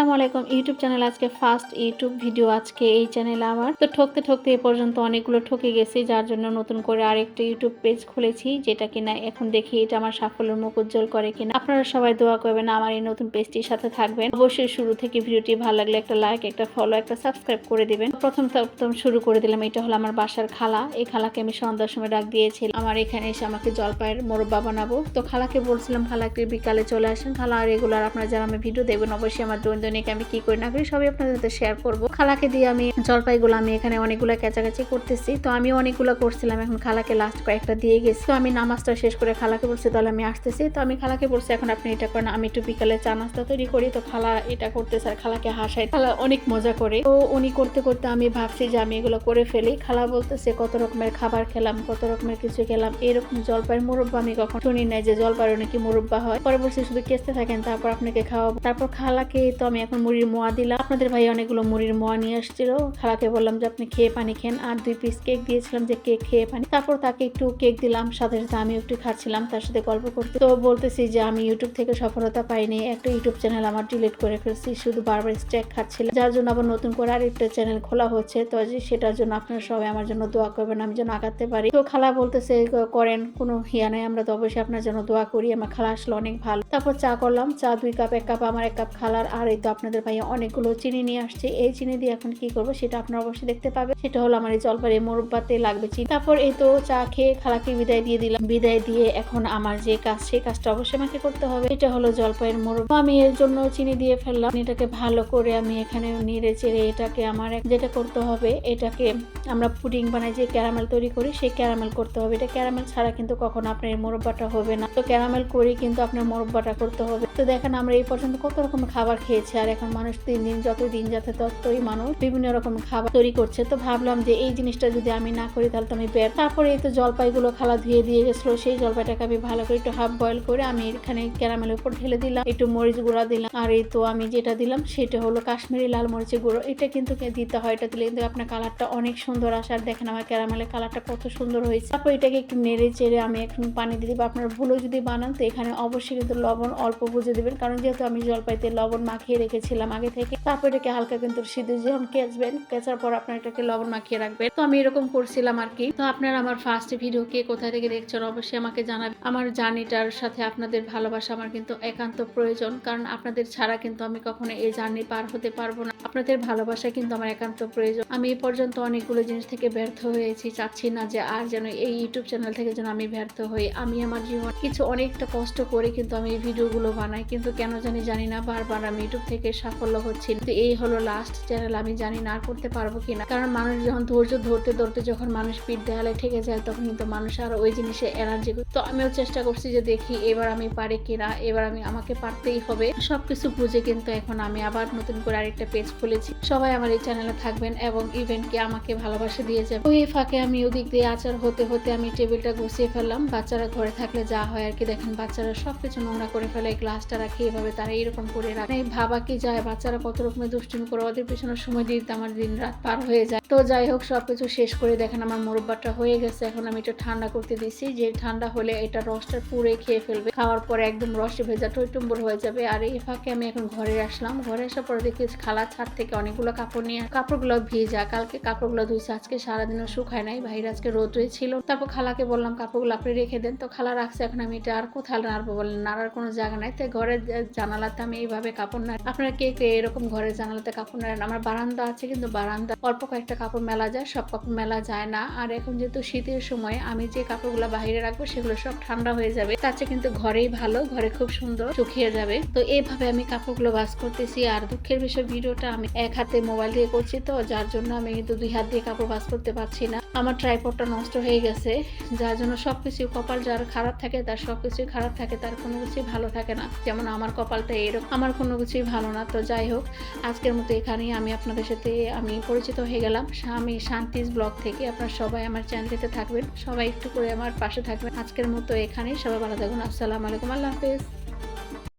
আসসালামু আলাইকুম YouTube channel আজকে ফার্স্ট ইউটিউব ভিডিও আজকে এই চ্যানেলে আমার তো ঠকতে এ পর্যন্ত অনেকগুলো ঠকে গেছি যার জন্য নতুন করে আরেকটা ইউটিউব পেজ খুলেছি যেটা কিনা এখন দেখি এটা আমার সাফল্যের মুখ উজ্জ্বল করে কিনা। আপনারা সবাই দোয়া করবেন আমার এই নতুন পেজটির সাথে থাকবেন। অবশ্যই শুরু থেকে ভিডিওটি ভালো লাগলে একটা লাইক, একটা ফলো, একটা সাবস্ক্রাইব করে দিবেন। প্রথম শুরু করে দিলাম। এটা হলো আমার বাসার খালা। এই খালাকে আমি সন্ধ্যার সময় ডাক দিয়েছিলাম আমার এখানে এসে আমাকে জলপাইয়ের মোরব্বা বানাবো। তো খালাকে বলছিলাম খালাকে বিকালে চলে আসেন। খালা রেগুলার আপনারা যারা আমি ভিডিও দেখবেন অবশ্যই আমার দৈনিক আমি কি করি না করি সবই আপনাদের সাথে শেয়ার করবো। খালাকে দিয়ে আমি জলপাইগুলো আমি এখানে অনেকগুলো কাছাকাছি করতেছি। তো আমি অনেকগুলো করছিলাম, এখন খালাকে লাস্ট কয়েকটা দিয়ে গেছি। তো আমি নামাজটা শেষ করে খালাকে বলছি তাহলে আমি আসতেছি। তো আমি খালাকে বলছি এখন আপনি এটা করেন, আমি একটু বিকালে চা নাস্তা তৈরি করি। তো খালা এটা করতেছে আর খালাকে হাসাই, খালা অনেক মজা করে। তো উনি করতে করতে আমি ভাবছি যে আমি এগুলো করে ফেলি। খালা বলতেছে কত রকমের খাবার খেলাম, কত রকমের কিছু খেলাম, এরকম জলপাইয়ের মুরব্বা আমি কখন শুনি নাই যে জলপাইয়ের নাকি মুরব্বা হয়। পরে বলছি শুধু কেসতে থাকেন তারপর আপনাকে খাওয়াবো। তারপর খালাকে তো আমি এখন মুড়ির মোয়া দিলাম। আপনাদের ভাই অনেকগুলো মুড়ির মোয়া নিয়ে আসছিল। খালাকে বললাম যে আপনি খেয়ে পানি খেন, আর 2 পিস কেক দিয়েছিলাম যে কেক খেয়ে পানি। তারপর তাকে একটু কেক দিলাম, সাথে সাথে আমি একটু খাচ্ছিলাম তার সাথে গল্প করতে। তো বলতেছি যে আমি ইউটিউব থেকে সফলতা পাইনি, একটা ইউটিউব চ্যানেল আমার ডিলিট করে ফেলছি, শুধু বারবার স্ট্যাক খাচ্ছিলাম, যার জন্য আবার নতুন করে আরেকটা চ্যানেল খোলা হচ্ছে। তো সেটার জন্য আপনারা সবাই আমার জন্য দোয়া করবেন আমি যেন আগাতে পারি। তো খালা বলতেছে করেন, কোনো হিয়া নাই, আমরা তো অবশ্যই আপনার জন্য দোয়া করি। আমার খালা আসলে অনেক ভালো। তারপর চা করলাম, চা 2 কাপ, 1 কাপ আমার, 1 কাপ খালার। আর এই তো আপনাদের ভাইয়া অনেকগুলো চিনি নিয়ে আসছে। এই চিনি দিয়ে এখন কি করবো সেটা আপনারা অবশ্যই দেখতে পাবেন। সেটা হলো আমার এই জলপাইয়ের মোরব্বাতে লাগবে চিনি। তারপর এই তো চা খেয়ে খালাকে বিদায় দিয়ে দিলাম। বিদায় দিয়ে এখন আমার যে কাজ সেই কাজটা অবশ্যই আমাকে করতে হবে। এটা হলো জলপাইয়ের মোরব্বা। আমি এর জন্য চিনি দিয়ে ফেললাম। এটাকে ভালো করে আমি এখানে নেড়ে চেড়ে এটাকে আমার যেটা করতে হবে, এটাকে আমরা পুডিং বানাই যে ক্যারামেল তৈরি করি সেই ক্যারামেল করতে হবে। এটা ক্যারামেল ছাড়া কিন্তু কখনো আপনার এই মোরব্বাটা হবে না। তো ক্যারামেল করি কিন্তু আপনার মোরব্বাটা করতে হবে। তো দেখেন আমরা এই পর্যন্ত কত রকমের খাবার খেয়েছি, আর এখন মানুষ যত দিন যাচ্ছে ততই মানুষ বিভিন্ন রকম খাবার তৈরি করছে। তো ভাবলাম যে এই জিনিসটা যদি আমি না করি তাহলে তো আমি বের। তারপরে এই তো জলপাইগুলো খালা ধুয়ে দিয়ে গেছিল, সেই জলপাইটাকে আমি ভালো করে একটু হাফ বয়েল করে আমি এখানে ক্যারামেলের উপর ঢেলে দিলাম, একটু মরিচ গুঁড়া দিলাম। আর এই তো আমি যেটা দিলাম সেটা হলো কাশ্মীরি লাল মরিচের গুঁড়ো। এটা কিন্তু দিতে হয়, এটা দিলে কিন্তু আপনার কালারটা অনেক সুন্দর আসে। আর দেখেন আমার ক্যারামেলের কালারটা কত সুন্দর হয়েছে। তারপর এটাকে একটু নেড়ে চেড়ে আমি এখন পানি দিয়ে দিব। আপনার ভুলো যদি বানান তো এখানে অবশ্যই কিন্তু লবণ অল্প বুঝে দিবেন, কারণ যেহেতু আমি জলপাইতে লবণ মাখিয়ে রেখেছিলাম আগে থেকে। তারপর এটাকে হালকা কিন্তু সিদ্ধ যখন কেচবেন, কেচার পর আপনার এটাকে লবণ মাখিয়ে রাখবেন। তো আমি এরকম করছিলাম আর কি। তো আপনারা আমার ফার্স্ট ভিডিও কে কোথা থেকে দেখছেন অবশ্যই আমাকে জানাবেন। আমার জার্নিটার সাথে আপনাদের ভালোবাসা আমার কিন্তু একান্ত প্রয়োজন, কারণ আপনাদের ছাড়া কিন্তু আমি কখনো এই জার্নি পার হতে পারবো না। আপনাদের ভালোবাসা কিন্তু আমার একান্ত প্রয়োজন। আমি এই পর্যন্ত অনেকগুলো জিনিস থেকে ব্যর্থ হয়েছি, চাচ্ছি না যে আর যেন এই ইউটিউব চ্যানেল থেকে যেন আমি ব্যর্থ হই। আমি আমার জীবন কিছু অনেকটা কষ্ট করে কিন্তু আমি এই ভিডিওগুলো বানাই, কিন্তু কেন জানি না বারবার আমি ইউটিউব থেকে সাফল্য হচ্ছি। তো এই হলো লাস্ট চ্যানেল, আমি জানি না আর করতে পারবো কিনা, কারণ মানুষ যখন ধৈর্য ধরতে যখন মানুষ পিঠ দেয়ালে ঠেকে যায় তখন কিন্তু মানুষ আর ওই জিনিসে এনার্জি। তো আমিও চেষ্টা করছি যে দেখি এবার আমি পারি কিনা, এবার আমাকে পারতেই হবে। সবকিছু বুঝে কিন্তু এখন আমি আবার নতুন করে আরেকটা পেজ খুলেছি। সবাই আমার এই চ্যানেলে থাকবেন এবং ইভেন্টকে আমাকে ভালোবাসা দিয়ে যাবে। ওই ফাঁকে আমি ওদিক দিয়ে আচার হতে আমি টেবিলটা গুছিয়ে ফেললাম। বাচ্চারা ঘরে থাকলে যা হয় আর কি, দেখেন বাচ্চারা সবকিছু নোংরা করে ফেলে, গ্লাসটা রাখি এভাবে তারা এরকম করে রাখে। ভাবা কি যায় বাচ্চারা কত রকমের দুষ্টুমি করে, ওদের পেছনে সময় দিতে আমার দিন রাত পার হয়ে যায়। তো যাই হোক সবকিছু শেষ করে দেখেন আমার মোরব্বাটা হয়ে গেছে। এখন আমি এটা ঠান্ডা করতে দিছি, যে ঠান্ডা হলে এটা রসটা পুরে খেয়ে ফেলবে। খাওয়ার পরে একদম রসে ভেজা টইটুম্বর হয়ে যাবে। আর এই ফাঁকে আমি এখন ঘরে আসলাম। ঘরে আসার পরে দেখি খালা ছাদ থেকে অনেকগুলো কাপড় নিয়ে, কাপড়গুলো ভিজা, কালকে কাপড়গুলো ধুইছে, আজকে সারাদিনও শুকায় নাই, বাইরে আজকে রোদই ছিল। তারপর খালাকে বললাম কাপড়গুলো আপনি রেখে দেন। তো খালা রাখছে, এখন আমি এটা আর কোথায় নাড়বো, বলেন নাড়ার কোনো জায়গা নাই। তাই ঘরের জানালাতে আমি এইভাবে কাপড় নাড়ি। আপনারা কে এরকম ঘরের জানালাতে কাপড় নাড়েন? আমার বারান্দা আছে, কিন্তু বারান্দা অল্প কয়েকটা কাপড় মেলা যায়, সব কাপড় মেলা যায় না। আর এখন যেহেতু শীতের সময় আমি যে কাপড়গুলো বাইরে রাখবো সেগুলো সব ঠান্ডা হয়ে যাবে, তার চেয়ে কিন্তু ঘরেই ভালো, ঘরে খুব সুন্দর শুকিয়ে যাবে। তো এইভাবে আমি কাপড়গুলো ভাঁজ করতেছি। আর দুঃখের বিষয় ভিডিওটা আমি এক হাতে মোবাইল দিয়ে করছি, তো যার জন্য আমি কিন্তু 2 হাত দিয়ে কাপড় ভাঁজ করতে পারছি না। আমার ট্রাইপডটা নষ্ট হয়ে গেছে, যার জন্য সবকিছু কপাল যার খারাপ থাকে তার সবকিছুই খারাপ থাকে, তার কোনো কিছুই ভালো থাকে না। যেমন আমার কপালটা এরকম, আমার কোনো কিছুই ভালো না। তো যাই হোক আজকের মতো এখানেই আমি আপনাদের সাথে আমি পরিচিত হয়ে গেলাম। আমি শান্তিজ ব্লগ থেকে। আপনারা সবাই আমার চ্যানেলটিতে থাকবেন, সবাই একটু করে আমার পাশে থাকবেন। আজকের মতো এখানেই, সবাই ভালো থাকুন। আসসালামু আলাইকুম, আল্লাহ হাফেজ।